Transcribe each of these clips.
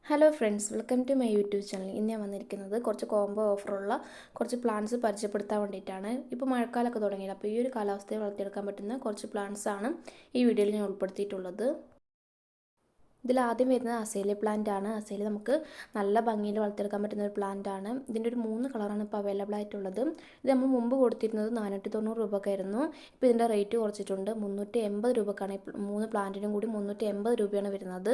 Hello friends, welcome to my YouTube channel. ഇന്ന് ഞാൻ വന്നിരിക്കുന്നത് കുറച്ച് കോംബോ ഓഫറുള്ള കുറച്ച് പ്ലാന്റ്സ് പരിചയപ്പെടുത്താൻ വേണ്ടിയിട്ടാണ്. ഇപ്പോൾ മഴക്കാലമൊക്കെ തുടങ്ങിയത്, അപ്പോൾ ഈ ഒരു കാലാവസ്ഥയിൽ വളർത്തിയെടുക്കാൻ പറ്റുന്ന കുറച്ച് പ്ലാന്റ്സ് ആണ് ഈ വീഡിയോയിൽ ഞാൻ ഉൾപ്പെടുത്തിയിട്ടുള്ളത്. ഇതിൽ ആദ്യം വരുന്നത് അസേലിയ പ്ലാന്റ് ആണ്. അസേലിയ നമുക്ക് നല്ല ഭംഗിയിൽ വളർത്തിയെടുക്കാൻ പറ്റുന്ന ഒരു പ്ലാന്റ് ആണ്. ഇതിൻ്റെ ഒരു 3 കളറാണ് ഇപ്പോൾ അവൈലബിൾ ആയിട്ടുള്ളത്. ഇത് നമ്മൾ മുമ്പ് കൊടുത്തിരുന്നത് 490 രൂപക്കായിരുന്നു. ഇപ്പോൾ ഇതിൻ്റെ റേറ്റ് കുറച്ചിട്ടുണ്ട്. 380 രൂപക്കാണ്. 3 പ്ലാന്റിനും കൂടി 380 രൂപയാണ് വരുന്നത്.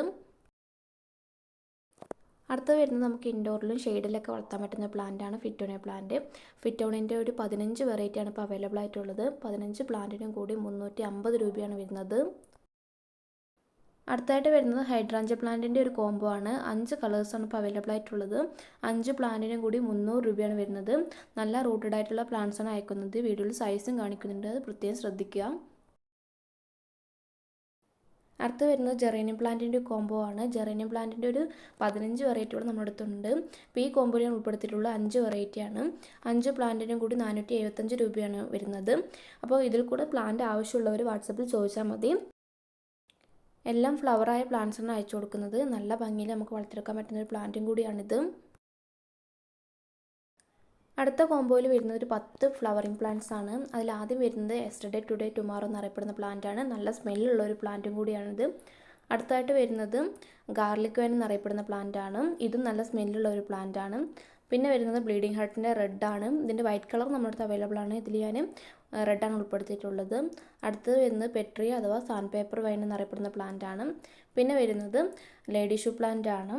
അടുത്തത് വരുന്നത് നമുക്ക് ഇൻഡോറിലും ഷെയ്ഡിലൊക്കെ വളർത്താൻ പറ്റുന്ന പ്ലാന്റാണ് ഫിറ്റോണിയ പ്ലാന്റ്. ഫിറ്റോണിയൻ്റെ ഒരു 15 വെറൈറ്റിയാണ് ഇപ്പോൾ അവൈലബിൾ ആയിട്ടുള്ളത്. 15 പ്ലാന്റിനും കൂടി 350 രൂപയാണ് വരുന്നത്. അടുത്തായിട്ട് വരുന്നത് ഹൈഡ്രാഞ്ച പ്ലാന്റിൻ്റെ ഒരു കോംബോ ആണ്. 5 കളേഴ്സാണ് ഇപ്പോൾ അവൈലബിൾ ആയിട്ടുള്ളത്. 5 പ്ലാന്റിനും കൂടി 300 രൂപയാണ് വരുന്നത്. നല്ല റൂട്ടഡ് ആയിട്ടുള്ള പ്ലാന്റ്സാണ് അയക്കുന്നത്. വീഡിയോയിൽ സൈസും കാണിക്കുന്നുണ്ട്, അത് പ്രത്യേകം ശ്രദ്ധിക്കുക. അടുത്ത് വരുന്നത് ജെറേനിയം പ്ലാന്റിൻ്റെ കോംബോ ആണ്. ജെറേനിയം പ്ലാന്റിൻ്റെ ഒരു 15 വെറൈറ്റികൾ നമ്മുടെ അടുത്തുണ്ട്. അപ്പോൾ ഈ കോംബോയിൽ ഞാൻ ഉൾപ്പെടുത്തിയിട്ടുള്ള 5 വെറൈറ്റിയാണ്. 5 പ്ലാന്റിനും കൂടി 475 രൂപയാണ് വരുന്നത്. അപ്പോൾ ഇതിൽ കൂടെ പ്ലാന്റ് ആവശ്യമുള്ളവർ വാട്സപ്പിൽ ചോദിച്ചാൽ മതി. എല്ലാം ഫ്ലവറായ പ്ലാന്റ്സാണ് അയച്ചു കൊടുക്കുന്നത്. നല്ല ഭംഗിയിൽ നമുക്ക് വളർത്തിയെടുക്കാൻ പറ്റുന്ന ഒരു പ്ലാന്റും കൂടിയാണിത്. അടുത്ത കോംബോയിൽ വരുന്നത് ഒരു 10 ഫ്ലവറിങ് പ്ലാന്റ്സ് ആണ്. അതിൽ ആദ്യം വരുന്നത് യെസ്റ്റർഡേ ടുഡേ ടുമാറോ എന്നറിയപ്പെടുന്ന പ്ലാന്റ് ആണ്. നല്ല സ്മെല്ലുള്ള ഒരു പ്ലാന്റും കൂടിയാണിത്. അടുത്തായിട്ട് വരുന്നത് ഗാർലിക് വൈൻ എന്നറിയപ്പെടുന്ന പ്ലാന്റ് ആണ്. ഇതും നല്ല സ്മെല്ലുള്ള ഒരു പ്ലാന്റ് ആണ്. പിന്നെ വരുന്നത് ബ്ലീഡിംഗ് ഹാർട്ടിൻ്റെ റെഡ് ആണ്. ഇതിൻ്റെ വൈറ്റ് കളർ നമ്മുടെ അടുത്ത് അവൈലബിൾ ആണ്. ഇതിൽ ഞാൻ റെഡാണ് ഉൾപ്പെടുത്തിയിട്ടുള്ളത്. അടുത്തത് വരുന്നത് പെട്രി അഥവാ സാൻഡ് പേപ്പർ വൈൻ എന്നറിയപ്പെടുന്ന പ്ലാന്റ് ആണ്. പിന്നെ വരുന്നത് ലേഡി ഷൂ പ്ലാന്റ് ആണ്.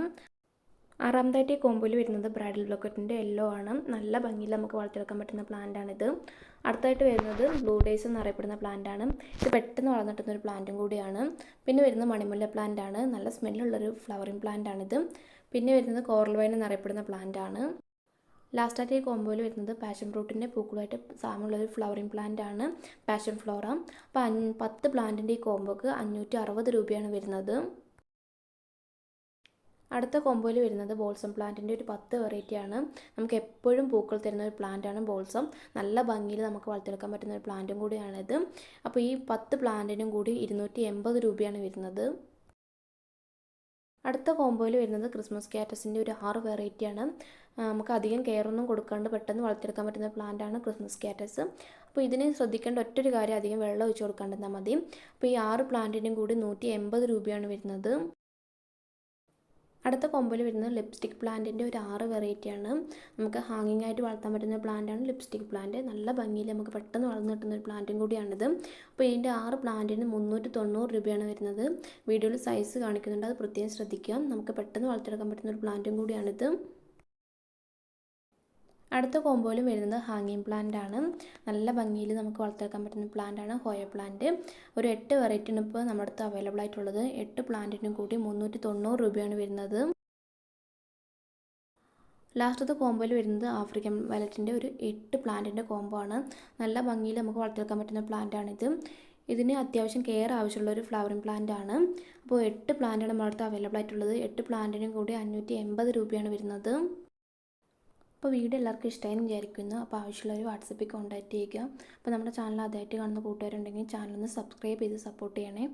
ആറാമതായിട്ട് ഈ കോമ്പോയിൽ വരുന്നത് ബ്രൈഡൽ ബ്ലോക്കറ്റിൻ്റെ യെല്ലോ ആണ്. നല്ല ഭംഗിയിൽ നമുക്ക് വളർത്തിയെടുക്കാൻ പറ്റുന്ന പ്ലാന്റ് ആണിത്. അടുത്തായിട്ട് വരുന്നത് ബ്ലൂ ഡേയ്സ് എന്നറിയപ്പെടുന്ന പ്ലാന്റ് ആണ്. ഇത് പെട്ടെന്ന് വളർന്നിട്ടുന്ന ഒരു പ്ലാന്റും കൂടിയാണ്. പിന്നെ വരുന്നത് മണിമുല്ല പ്ലാന്റ് ആണ്. നല്ല സ്മെല്ലുള്ളൊരു ഫ്ലവറിങ് പ്ലാന്റ് ആണിത്. പിന്നെ വരുന്നത് കോറൽ വൈൻ എന്നറിയപ്പെടുന്ന പ്ലാന്റ് ആണ്. ലാസ്റ്റായിട്ട് ഈ കോമ്പോയിൽ വരുന്നത് പാഷൻ ഫ്രൂട്ടിൻ്റെ പൂക്കളുമായിട്ട് സാമ്യമുള്ളൊരു ഫ്ലവറിങ് പ്ലാന്റ് ആണ്, പാഷൻ ഫ്ലോറ. അപ്പോൾ 10 പ്ലാന്റിൻ്റെ ഈ കോമ്പോക്ക് 560 രൂപയാണ് വരുന്നത്. അടുത്ത കോമ്പോയിൽ വരുന്നത് ബോൾസം പ്ലാന്റിൻ്റെ ഒരു 10 വെറൈറ്റിയാണ്. നമുക്ക് എപ്പോഴും പൂക്കൾ തരുന്ന ഒരു പ്ലാന്റാണ് ബോൾസം. നല്ല ഭംഗിയിൽ നമുക്ക് വളർത്തിയെടുക്കാൻ പറ്റുന്ന ഒരു പ്ലാന്റും കൂടിയാണിത്. അപ്പോൾ ഈ 10 പ്ലാന്റിനും കൂടി 280 രൂപയാണ് വരുന്നത്. അടുത്ത കോമ്പോയിൽ വരുന്നത് ക്രിസ്മസ് കാറ്റസിൻ്റെ ഒരു 6 വെറൈറ്റിയാണ്. നമുക്ക് അധികം കെയറൊന്നും കൊടുക്കാണ്ട് പെട്ടെന്ന് വളർത്തിയെടുക്കാൻ പറ്റുന്ന പ്ലാന്റാണ് ക്രിസ്മസ് കാറ്റസ്. അപ്പോൾ ഇതിന് ശ്രദ്ധിക്കേണ്ട ഒറ്റൊരു കാര്യം, അധികം വെള്ളം ഒഴിച്ച് കൊടുക്കാണ്ടിരുന്നാൽ മതി. അപ്പോൾ ഈ 6 പ്ലാന്റിനും കൂടി 180 രൂപയാണ് വരുന്നത്. അടുത്ത കോമ്പോയിൽ വരുന്നത് ലിപ്സ്റ്റിക് പ്ലാന്റിൻ്റെ ഒരു 6 വെറൈറ്റിയാണ്. നമുക്ക് ഹാങ്ങിങ് ആയിട്ട് വളർത്താൻ പറ്റുന്ന പ്ലാന്റാണ് ലിപ്സ്റ്റിക് പ്ലാന്റ്. നല്ല ഭംഗിയിൽ നമുക്ക് പെട്ടെന്ന് വളർന്നു കിട്ടുന്ന ഒരു പ്ലാന്റും കൂടിയാണിത്. അപ്പോൾ ഇതിൻ്റെ 6 പ്ലാന്റിന് 390 രൂപയാണ് വരുന്നത്. വീഡിയോയിൽ സൈസ് കാണിക്കുന്നുണ്ട്, അത് പ്രത്യേകം ശ്രദ്ധിക്കുക. നമുക്ക് പെട്ടെന്ന് വളർത്തിയെടുക്കാൻ പറ്റുന്ന ഒരു പ്ലാന്റും കൂടിയാണിത്. അടുത്ത കോമ്പോയിലും വരുന്നത് ഹാങ്ങിങ് പ്ലാന്റ് ആണ്. നല്ല ഭംഗിയിൽ നമുക്ക് വളർത്തിയെടുക്കാൻ പറ്റുന്ന പ്ലാന്റ് ആണ് ഹോയ പ്ലാന്റ്. ഒരു 8 വെറൈറ്റിയാണ് ഇപ്പോൾ നമ്മുടെ അടുത്ത് അവൈലബിൾ ആയിട്ടുള്ളത്. 8 പ്ലാന്റിനും കൂടി 390 രൂപയാണ് വരുന്നത്. ലാസ്റ്റത്തെ കോമ്പോയിൽ വരുന്നത് ആഫ്രിക്കൻ വയലറ്റിൻ്റെ ഒരു 8 പ്ലാന്റിൻ്റെ കോംബോ ആണ്. നല്ല ഭംഗിയിൽ നമുക്ക് വളർത്തിയെടുക്കാൻ പറ്റുന്ന പ്ലാന്റ് ആണിത്. ഇതിന് അത്യാവശ്യം കെയർ ആവശ്യമുള്ള ഒരു ഫ്ലവറിങ് പ്ലാന്റ് ആണ്. അപ്പോൾ 8 പ്ലാന്റാണ് നമ്മുടെ അടുത്ത് അവൈലബിൾ ആയിട്ടുള്ളത്. 8 പ്ലാന്റിനും കൂടി 580 രൂപയാണ് വരുന്നത്. അപ്പോൾ വീഡിയോ എല്ലാവർക്കും ഇഷ്ടമായി വിചാരിക്കുന്നു. അപ്പോൾ ആവശ്യമുള്ളവർ വാട്സപ്പിൽ കോൺടാക്റ്റ് ചെയ്യുക. അപ്പോൾ നമ്മുടെ ചാനൽ ആദ്യമായിട്ട് കാണുന്ന കൂട്ടുകാരുണ്ടെങ്കിൽ ചാനലൊന്ന് സബ്സ്ക്രൈബ് ചെയ്ത് സപ്പോർട്ട് ചെയ്യണേ.